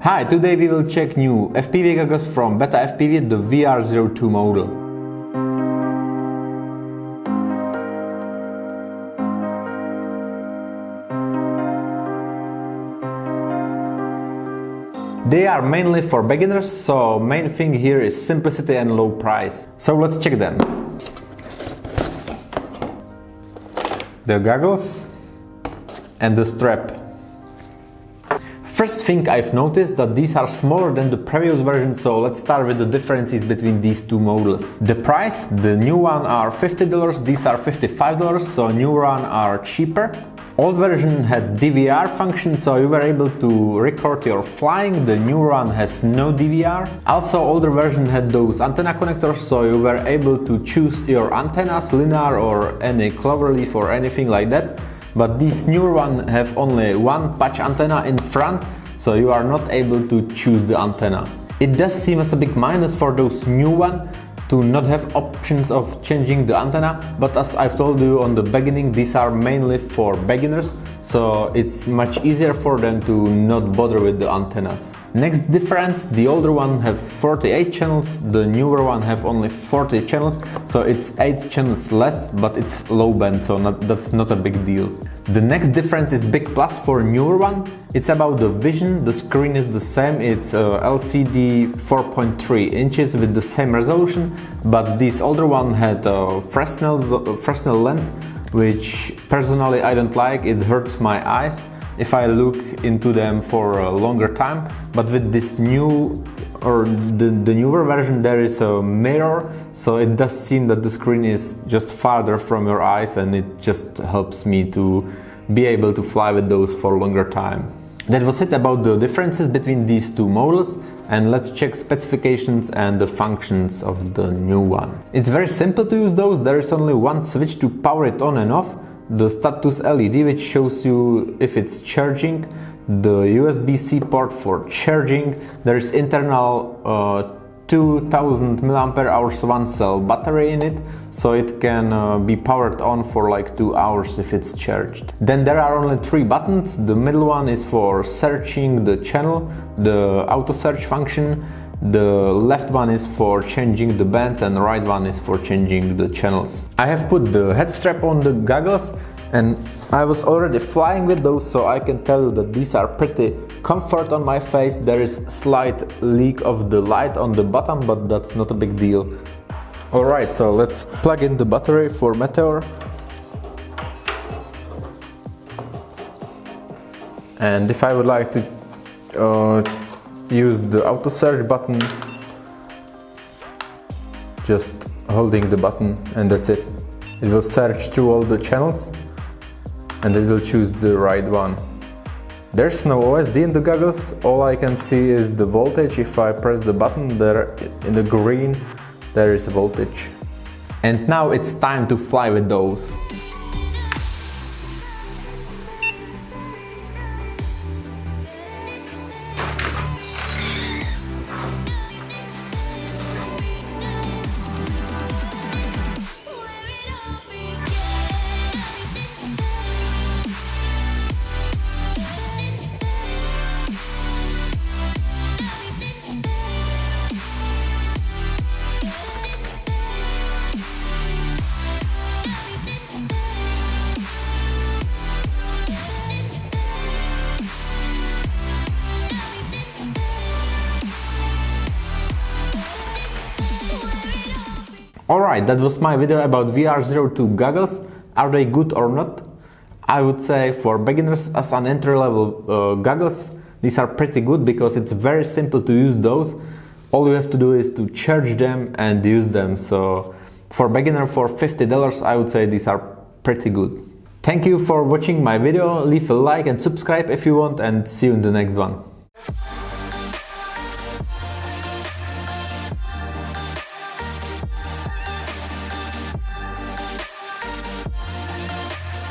Hi, today we will check new FPV goggles from BetaFPV, the VR02 model. They are mainly for beginners, so main thing here is simplicity and low price. So let's check them. The goggles and the strap. First thing I've noticed that these are smaller than the previous version, so let's start with the differences between these two models. The price, the new one are $50, these are $55, so new one are cheaper. Old version had DVR function, so you were able to record your flying. The new one has no DVR. Also, older version had those antenna connectors, so you were able to choose your antennas, linear or any cloverleaf or anything like that. But these newer ones have only one patch antenna in front, so you are not able to choose the antenna. It does seem as a big minus for those new ones to not have options of changing the antenna, but as I've told you on the beginning, these are mainly for beginners, so it's much easier for them to not bother with the antennas. Next difference, the older one have 48 channels, the newer one have only 40 channels, so it's 8 channels less, but it's low band, so that's not a big deal. The next difference is big plus for newer one. It's about the vision. The screen is the same, it's LCD 4.3 inches with the same resolution, but this older one had a Fresnel lens, which personally I don't like. It hurts my eyes if I look into them for a longer time. But with this new or the newer version, there is a mirror, so it does seem that the screen is just farther from your eyes, and it just helps me to be able to fly with those for a longer time. That was it about the differences between these two models, and let's check specifications and the functions of the new one. It's very simple to use those. There is only one switch to power it on and off, the status LED, which shows you if it's charging, the USB-C port for charging, there is internal 2000 mAh one cell battery in it, so it can be powered on for like 2 hours if it's charged. Then there are only 3 buttons. The middle one is for searching the channel, the auto search function. The left one is for changing the bands, and the right one is for changing the channels. I have put the head strap on the goggles, and I was already flying with those, so I can tell you that these are pretty comfort on my face. There is slight leak of the light on the bottom, but that's not a big deal. Alright, so let's plug in the battery for Meteor. And if I would like to use the auto search button, just holding the button, and that's it. It will search through all the channels and it will choose the right one. There's no OSD in the goggles. All I can see is the voltage. If I press the button there in the green, there is voltage. And now it's time to fly with those. Alright, that was my video about VR02 goggles. Are they good or not? I would say for beginners as an entry-level goggles, these are pretty good because it's very simple to use those. All you have to do is to charge them and use them. So for beginner for $50, I would say these are pretty good. Thank you for watching my video. Leave a like and subscribe if you want, and see you in the next one.